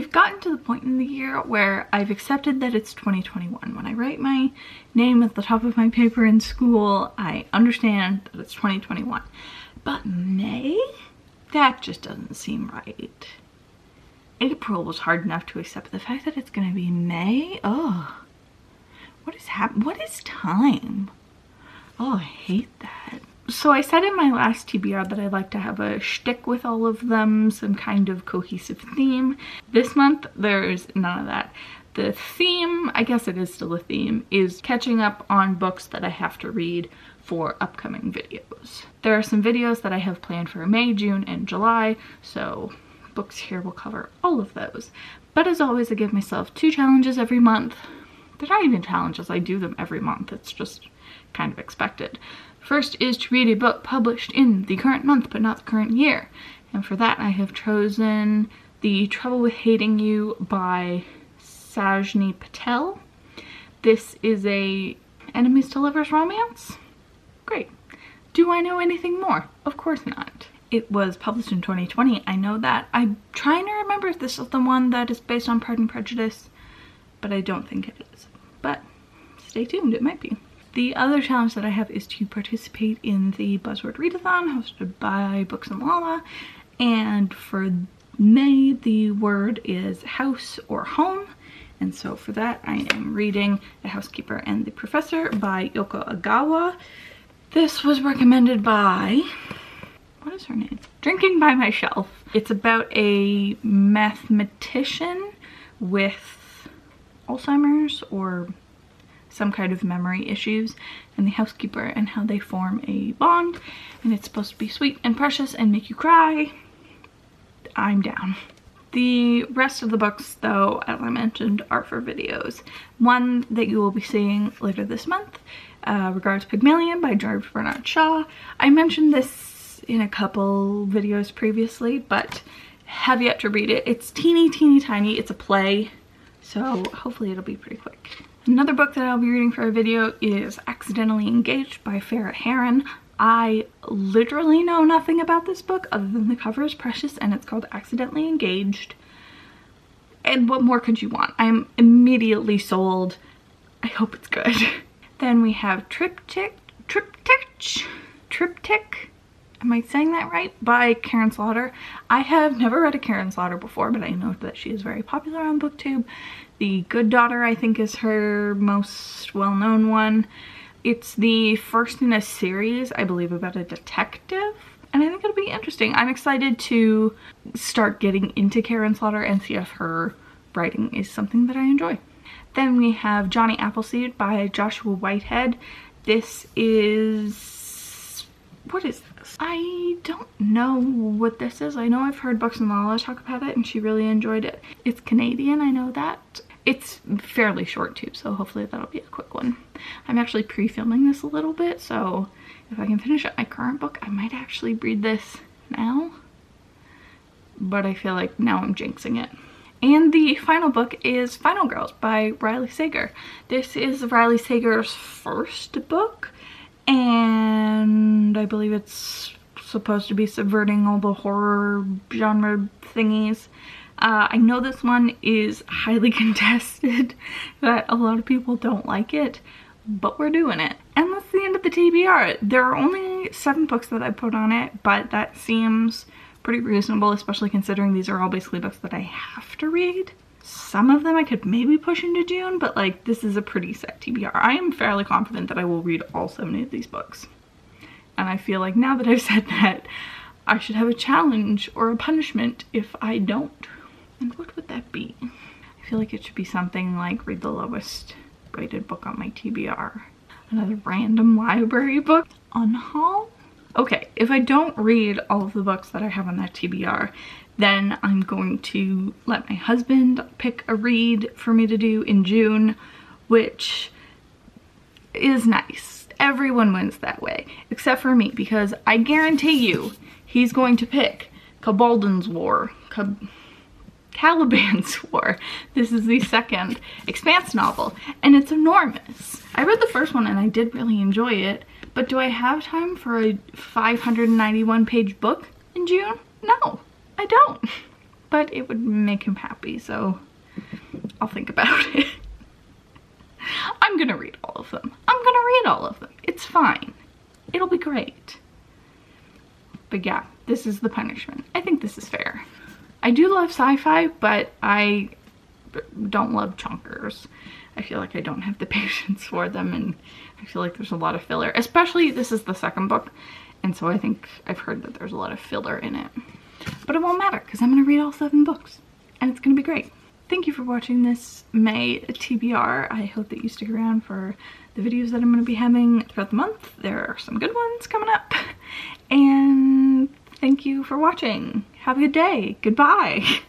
I've gotten to the point in the year where I've accepted that it's 2021. When I write my name at the top of my paper in school, I understand that it's 2021. But May? That just doesn't seem right. April was hard enough to accept. The fact that it's gonna be May? Oh, what is happening? What is time? Oh, I hate that. So I said in my last TBR that I'd like to have a shtick with all of them, some kind of cohesive theme. This month, there's none of that. The theme, I guess it is still a theme, is catching up on books that I have to read for upcoming videos. There are some videos that I have planned for May, June, and July, so books here will cover all of those. But as always, I give myself 2 challenges every month. They're not even challenges, I do them every month. It's just kind of expected. First is to read a book published in the current month, but not the current year. And for that, I have chosen The Trouble with Hating You by Sajni Patel. This is a enemies to lovers romance. Great. Do I know anything more? Of course not. It was published in 2020, I know that. I'm trying to remember if this is the one that is based on Pride and Prejudice, but I don't think it is. But stay tuned, it might be. The other challenge that I have is to participate in the Buzzword Readathon hosted by Books and Lala. And for May, the word is house or home. And so for that, I am reading The Housekeeper and the Professor by Yōko Ogawa. This was recommended by, what is her name? Drinking by My Shelf. It's about a mathematician with Alzheimer's or some kind of memory issues, and the housekeeper and how they form a bond, and it's supposed to be sweet and precious and make you cry. I'm down. The rest of the books, though, as I mentioned, are for videos. One that you will be seeing later this month, regards Pygmalion by George Bernard Shaw. I mentioned this in a couple videos previously, but have yet to read it. It's teeny tiny. It's a play, so hopefully it'll be pretty quick. Another book that I'll be reading for a video is Accidentally Engaged by Farah Heron. I literally know nothing about this book other than the cover is precious and it's called Accidentally Engaged. And what more could you want? I'm immediately sold. I hope it's good. Then we have Triptych. Am I saying that right? By Karin Slaughter. I have never read a Karin Slaughter before, but I know that she is very popular on BookTube. The Good Daughter, I think, is her most well-known one. It's the first in a series, I believe, about a detective, and I think it'll be interesting. I'm excited to start getting into Karin Slaughter and see if her writing is something that I enjoy. Then we have Jonny Appleseed by Joshua Whitehead. This is... what is this? I don't know what this is. I know I've heard Books and Lala talk about it and she really enjoyed it. It's Canadian, I know that. It's fairly short too, so hopefully that'll be a quick one. I'm actually pre-filming this a little bit, so if I can finish up my current book, I might actually read this now. But I feel like now I'm jinxing it. And the final book is Final Girls by Riley Sager. This is Riley Sager's first book, and I believe it's supposed to be subverting all the horror genre thingies. I know this one is highly contested, that a lot of people don't like it, but we're doing it. And that's the end of the TBR. There are only 7 books that I put on it, but that seems pretty reasonable, especially considering these are all basically books that I have to read. Some of them I could maybe push into June, but like this is a pretty set TBR. I am fairly confident that I will read all 70 of these books. And I feel like now that I've said that, I should have a challenge or a punishment if I don't. And what would that be? I feel like it should be something like read the lowest rated book on my TBR. Another random library book on haul. Okay, if I don't read all of the books that I have on that TBR, then I'm going to let my husband pick a read for me to do in June, which is nice. Everyone wins that way, except for me, because I guarantee you he's going to pick Caliban's War. Caliban's War. This is the second Expanse novel, and it's enormous. I read the first one and I did really enjoy it, but do I have time for a 591 page book in June? No, I don't. but it would make him happy, so I'll think about it. I'm gonna read all of them. I'm gonna read all of them. It's fine. It'll be great. But yeah, this is the punishment. I think this is fair. I do love sci-fi, but I don't love chunkers. I feel like I don't have the patience for them, and I feel like there's a lot of filler. Especially, this is the second book, and so I think I've heard that there's a lot of filler in it. But it won't matter, because I'm going to read all 7 books, and it's going to be great. Thank you for watching this May TBR. I hope that you stick around for the videos that I'm going to be having throughout the month. There are some good ones coming up. And thank you for watching. Have a good day. Goodbye.